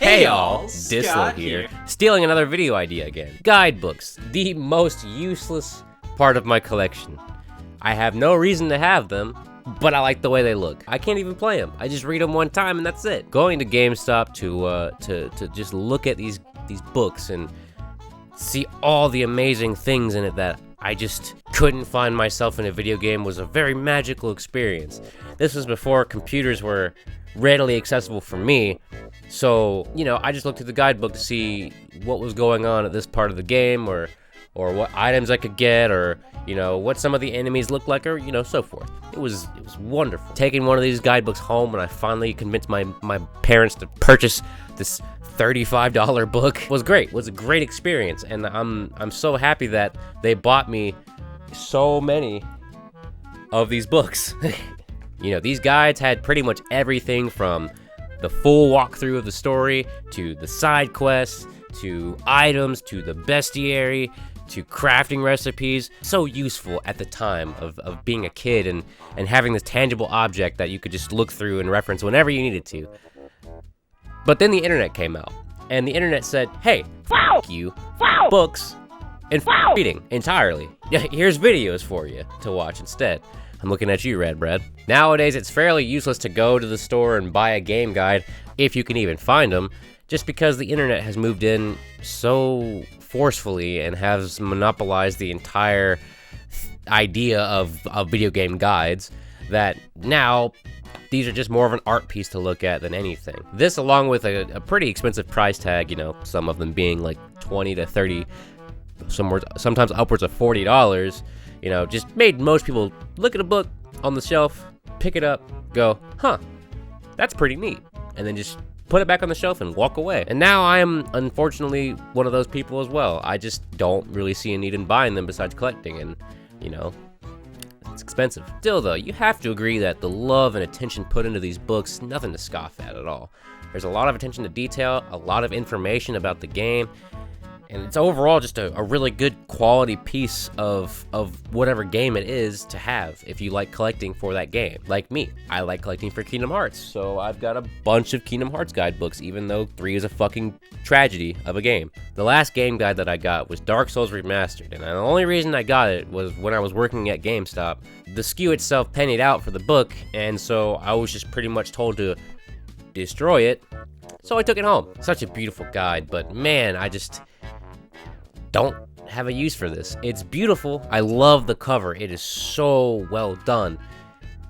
Hey y'all, Dislo here, stealing another video idea again. Guidebooks, the most useless part of my collection. I have no reason to have them, but I like the way they look. I can't even play them. I just read them one time and that's it. Going to GameStop to just look at these books and see all the amazing things in it that I just couldn't find myself in a video game was a very magical experience. This was before computers were readily accessible for me, so, I just looked at the guidebook to see what was going on at this part of the game, or what items I could get, or, what some of the enemies looked like, or, so forth. It was wonderful. Taking one of these guidebooks home when I finally convinced my parents to purchase this $35 book was great. It was a great experience, and I'm so happy that they bought me so many of these books. These guides had pretty much everything from the full walkthrough of the story, to the side quests, to items, to the bestiary, to crafting recipes. So useful at the time of being a kid and having this tangible object that you could just look through and reference whenever you needed to. But then the internet came out, and the internet said, hey, f*** you, books, and reading entirely. Here's videos for you to watch instead. I'm looking at you, Red Bread. Nowadays, it's fairly useless to go to the store and buy a game guide, if you can even find them, just because the internet has moved in so forcefully and has monopolized the entire idea of video game guides that now these are just more of an art piece to look at than anything. This, along with a pretty expensive price tag, some of them being like 20 to 30, sometimes upwards of $40, just made most people look at a book on the shelf, pick it up, go, huh, that's pretty neat, and then just put it back on the shelf and walk away. And now I am, unfortunately, one of those people as well. I just don't really see a need in buying them besides collecting, and, it's expensive. Still, though, you have to agree that the love and attention put into these books, nothing to scoff at all. There's a lot of attention to detail, a lot of information about the game, and it's overall just a really good quality piece of whatever game it is to have if you like collecting for that game. Like me, I like collecting for Kingdom Hearts, so I've got a bunch of Kingdom Hearts guidebooks, even though 3 is a fucking tragedy of a game. The last game guide that I got was Dark Souls Remastered, and the only reason I got it was when I was working at GameStop. The SKU itself pennied out for the book, and so I was just pretty much told to destroy it, so I took it home. Such a beautiful guide, but man, I just don't have a use for this. It's beautiful. I love the cover. It is so well done.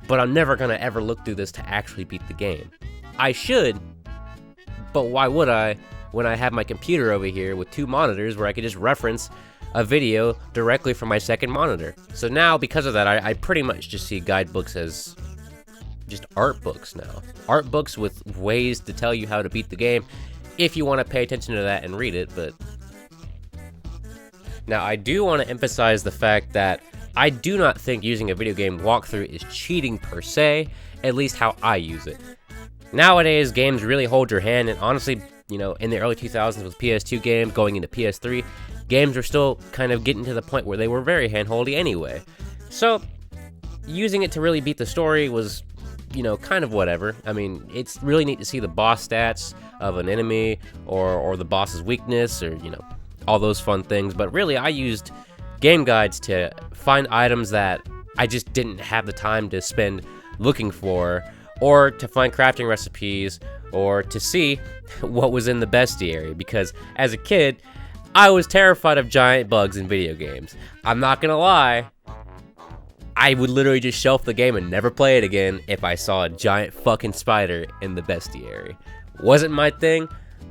But I'm never gonna ever look through this to actually beat the game. I should, but why would I when I have my computer over here with 2 monitors where I could just reference a video directly from my second monitor? So now, because of that, I pretty much just see guidebooks as just art books now. Art books with ways to tell you how to beat the game, if you want to pay attention to that and read it, but now, I do want to emphasize the fact that I do not think using a video game walkthrough is cheating per se, at least how I use it. Nowadays, games really hold your hand, and honestly, in the early 2000s with PS2 games going into PS3, games were still kind of getting to the point where they were very handholdy anyway. So, using it to really beat the story was, kind of whatever. I mean, it's really neat to see the boss stats of an enemy, or the boss's weakness, or, all those fun things, but really I used game guides to find items that I just didn't have the time to spend looking for, or to find crafting recipes, or to see what was in the bestiary, because as a kid, I was terrified of giant bugs in video games. I'm not gonna lie, I would literally just shelf the game and never play it again if I saw a giant fucking spider in the bestiary. Wasn't my thing,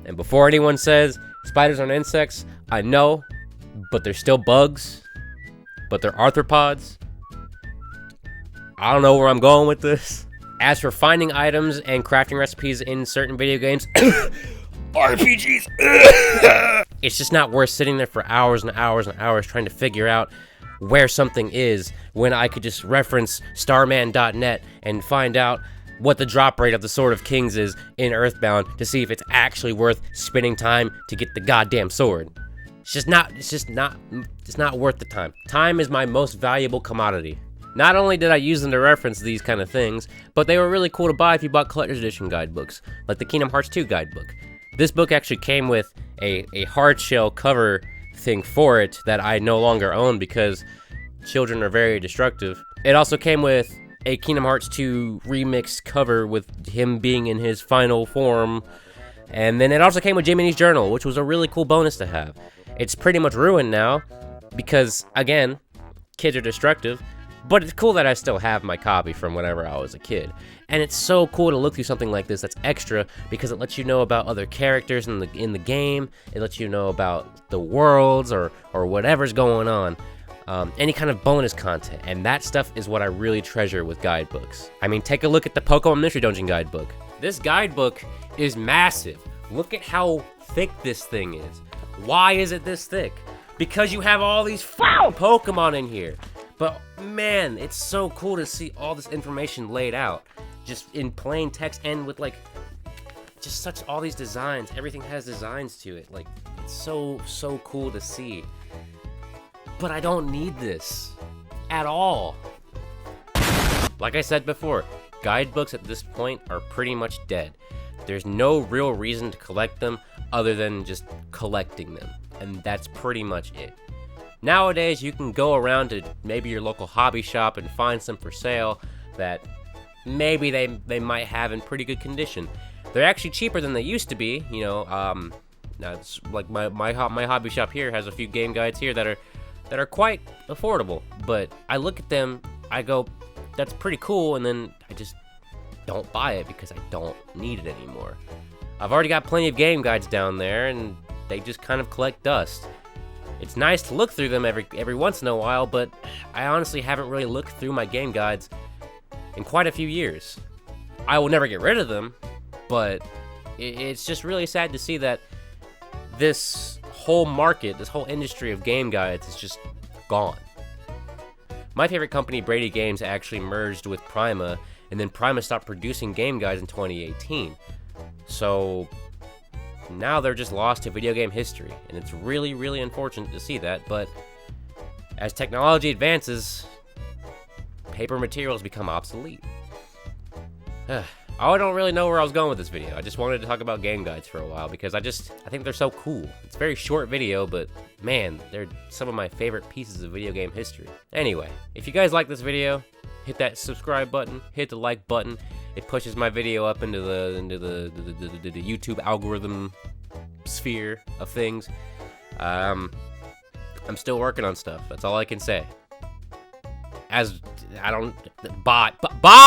and before anyone says spiders aren't insects, I know, but they're still bugs, but they're arthropods. I don't know where I'm going with this. As for finding items and crafting recipes in certain video games, RPGs, it's just not worth sitting there for hours and hours and hours trying to figure out where something is when I could just reference starman.net and find out what the drop rate of the Sword of Kings is in Earthbound to see if it's actually worth spending time to get the goddamn sword. It's not worth the time. Time is my most valuable commodity. Not only did I use them to reference these kind of things, but they were really cool to buy if you bought collector's edition guidebooks, like the Kingdom Hearts 2 guidebook. This book actually came with a hard shell cover thing for it that I no longer own because children are very destructive. It also came with a Kingdom Hearts 2 remix cover with him being in his final form. And then it also came with Jiminy's journal, which was a really cool bonus to have. It's pretty much ruined now because, again, kids are destructive. But it's cool that I still have my copy from whenever I was a kid. And it's so cool to look through something like this that's extra because it lets you know about other characters in the game. It lets you know about the worlds or whatever's going on. Any kind of bonus content. And that stuff is what I really treasure with guidebooks. I mean, take a look at the Pokemon Mystery Dungeon guidebook. This guidebook is massive. Look at how thick this thing is. Why is it this thick? Because you have all these foul Pokemon in here. But man, it's so cool to see all this information laid out, just in plain text and with like, just such all these designs. Everything has designs to it. Like, it's so cool to see. But I don't need this at all. Like I said before, guidebooks at this point are pretty much dead. There's no real reason to collect them other than just collecting them. And that's pretty much it. Nowadays, you can go around to maybe your local hobby shop and find some for sale that maybe they might have in pretty good condition. They're actually cheaper than they used to be. You know, it's like my hobby shop here has a few game guides here that are quite affordable. But I look at them, I go, that's pretty cool, and then I just don't buy it because I don't need it anymore. I've already got plenty of game guides down there, and they just kind of collect dust. It's nice to look through them every once in a while, but I honestly haven't really looked through my game guides in quite a few years. I will never get rid of them, but it's just really sad to see that this whole market, this whole industry of game guides is just gone. My favorite company, Brady Games, actually merged with Prima, and then Prima stopped producing game guides in 2018. So now they're just lost to video game history, and it's really, really unfortunate to see that, but as technology advances, paper materials become obsolete. I don't really know where I was going with this video. I just wanted to talk about game guides for a while because I think they're so cool. It's a very short video, but man, they're some of my favorite pieces of video game history. Anyway, if you guys like this video, hit that subscribe button, hit the like button. It pushes my video up into the YouTube algorithm sphere of things. I'm still working on stuff. That's all I can say. As I don't bot.